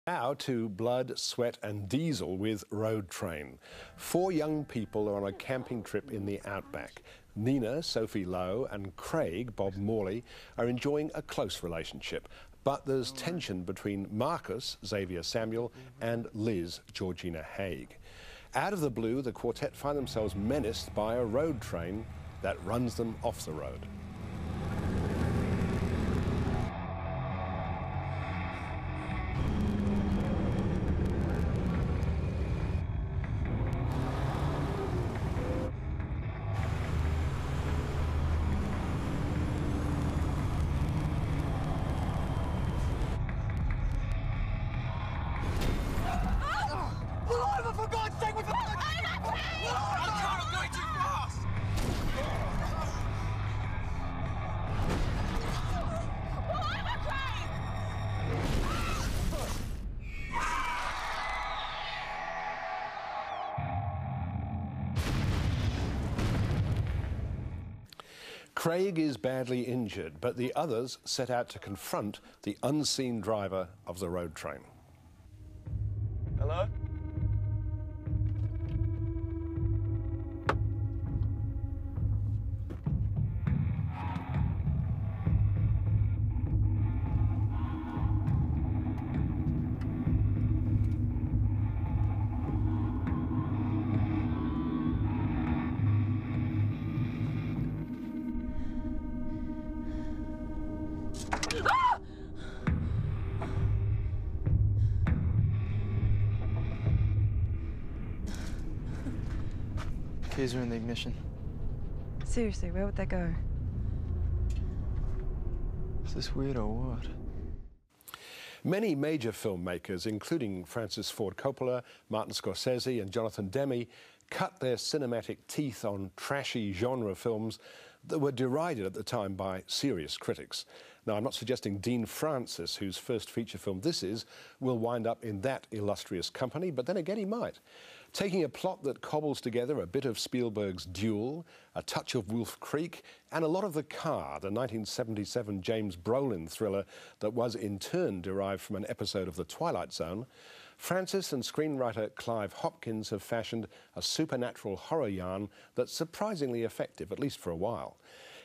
Now to Blood, Sweat and Diesel with Road Train. 4 young people are on a camping trip in the outback. Nina, Sophie Lowe and Craig, Bob Morley, are enjoying a close relationship. But there's tension between Marcus, Xavier Samuel, and Liz, Georgina Haig. Out of the blue, the quartet find themselves menaced by a road train that runs them off the road. Craig is badly injured, but the others set out to confront the unseen driver of the road train. Hello? Keys are in the ignition. Seriously, where would they go? Is this weird or what? Many major filmmakers, including Francis Ford Coppola, Martin Scorsese and Jonathan Demme, cut their cinematic teeth on trashy genre films that were derided at the time by serious critics. Now, I'm not suggesting Dean Francis, whose first feature film this is, will wind up in that illustrious company, but then again he might. Taking a plot that cobbles together a bit of Spielberg's Duel, a touch of Wolf Creek, and a lot of The Car, the 1977 James Brolin thriller that was in turn derived from an episode of The Twilight Zone, Francis and screenwriter Clive Hopkins have fashioned a supernatural horror yarn that's surprisingly effective, at least for a while.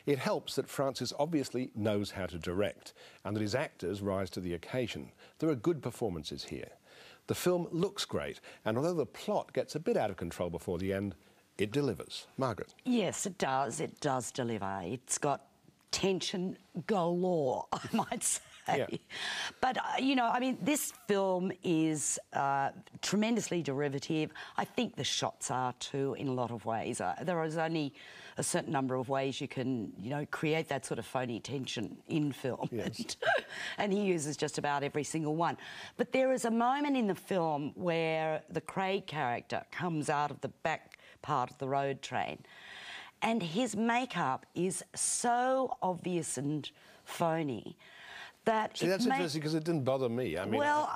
It helps that Francis obviously knows how to direct, and that his actors rise to the occasion. There are good performances here. The film looks great, and although the plot gets a bit out of control before the end, it delivers. Margaret? Yes, it does. It does deliver. It's got tension galore, I might say. Yeah. But, you know, I mean, this film is tremendously derivative. I think the shots are too, in a lot of ways. There is only a certain number of ways you can, you know, create that sort of phony tension in film. Yes. And he uses just about every single one. But there is a moment in the film where the Craig character comes out of the back part of the road train, and his makeup is so obvious and phony that... See, that's interesting because it didn't bother me. I mean... Well,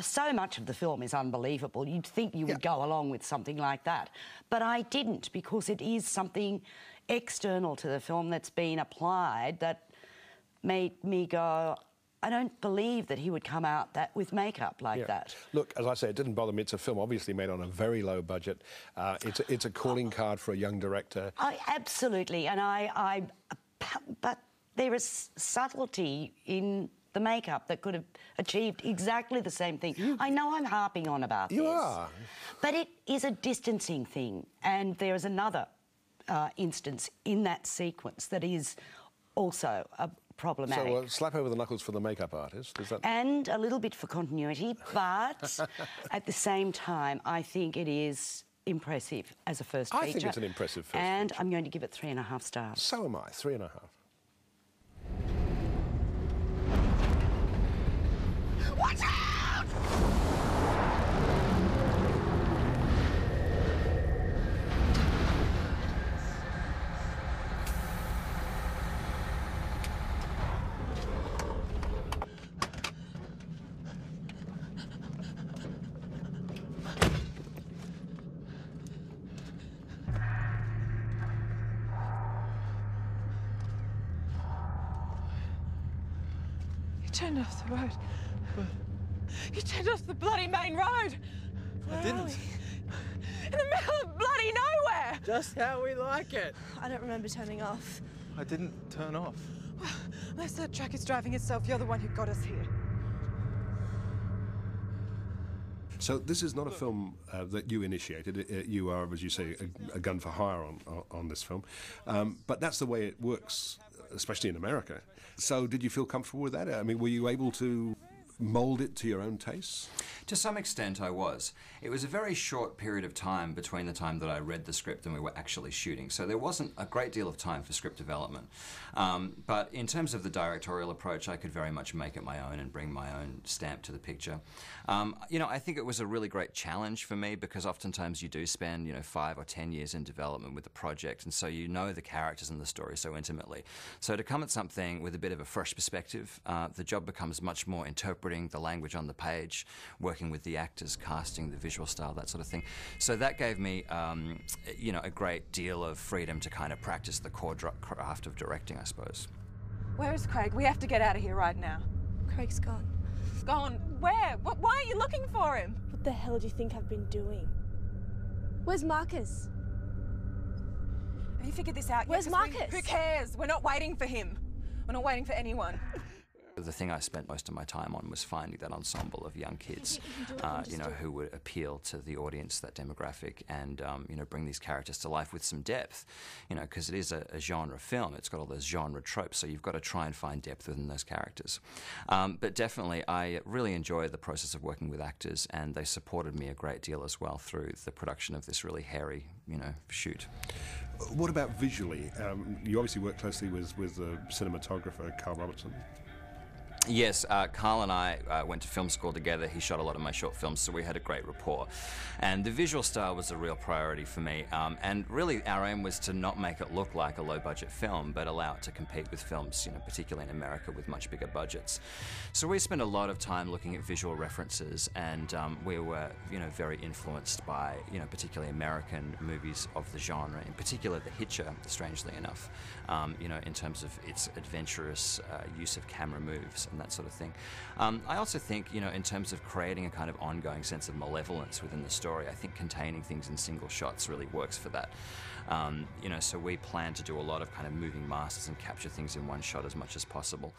so much of the film is unbelievable. You'd think you would go along with something like that. But I didn't, because it is something external to the film that's been applied that made me go, I don't believe that he would come out with makeup like that. Look, as I say, it didn't bother me. It's a film obviously made on a very low budget. It's a calling card for a young director. Absolutely, and but there is subtlety in the makeup that could have achieved exactly the same thing. I know I'm harping on about this. You are. But it is a distancing thing, and there is another instance in that sequence that is also problematic. So slap over the knuckles for the makeup artist, is that... And a little bit for continuity, but at the same time, I think it is impressive as a first feature. I think it's an impressive first And feature. I'm going to give it 3.5 stars. So am I, 3.5. Watch out! turned off the road. You turned off the bloody main road. I didn't. In the middle of bloody nowhere. Just how we like it. I don't remember turning off. I didn't turn off. Unless that truck is driving itself, you're the one who got us here. So this is not a film that you initiated. You are, as you say, a gun for hire on this film. But that's the way it works, especially in America. So did you feel comfortable with that? I mean, were you able to mould it to your own tastes? To some extent I was. It was a very short period of time between the time that I read the script and we were actually shooting, so there wasn't a great deal of time for script development. But in terms of the directorial approach, I could very much make it my own and bring my own stamp to the picture. You know, I think it was a really great challenge for me because oftentimes you do spend, you know, 5 or 10 years in development with the project, and so you know the characters and the story so intimately. So to come at something with a bit of a fresh perspective, the job becomes much more interpreting the language on the page, working with the actors, casting, the visual style, that sort of thing. So that gave me, you know, a great deal of freedom to kind of practice the core craft of directing, I suppose. Where's Craig? We have to get out of here right now. Craig's gone. Gone? Where? Why are you looking for him? What the hell do you think I've been doing? Where's Marcus? Have you figured this out yet? Where's Marcus? Who cares? We're not waiting for him. We're not waiting for anyone. The thing I spent most of my time on was finding that ensemble of young kids, you know, who would appeal to the audience, that demographic, and, you know, bring these characters to life with some depth, you know, because it is a genre film. It's got all those genre tropes, so you've got to try and find depth within those characters. But definitely, I really enjoyed the process of working with actors, and they supported me a great deal as well through the production of this really hairy, you know, shoot. What about visually? You obviously work closely with the cinematographer, Carl Robertson. Yes, Carl and I went to film school together. He shot a lot of my short films, so we had a great rapport. And the visual style was a real priority for me. And really, our aim was to not make it look like a low-budget film, but allow it to compete with films, you know, particularly in America with much bigger budgets. So we spent a lot of time looking at visual references, and we were, you know, very influenced by, you know, particularly American movies of the genre, in particular The Hitcher, strangely enough, you know, in terms of its adventurous use of camera moves and that sort of thing. I also think, you know, in terms of creating a kind of ongoing sense of malevolence within the story, I think containing things in single shots really works for that. You know, so we plan to do a lot of kind of moving masks and capture things in one shot as much as possible.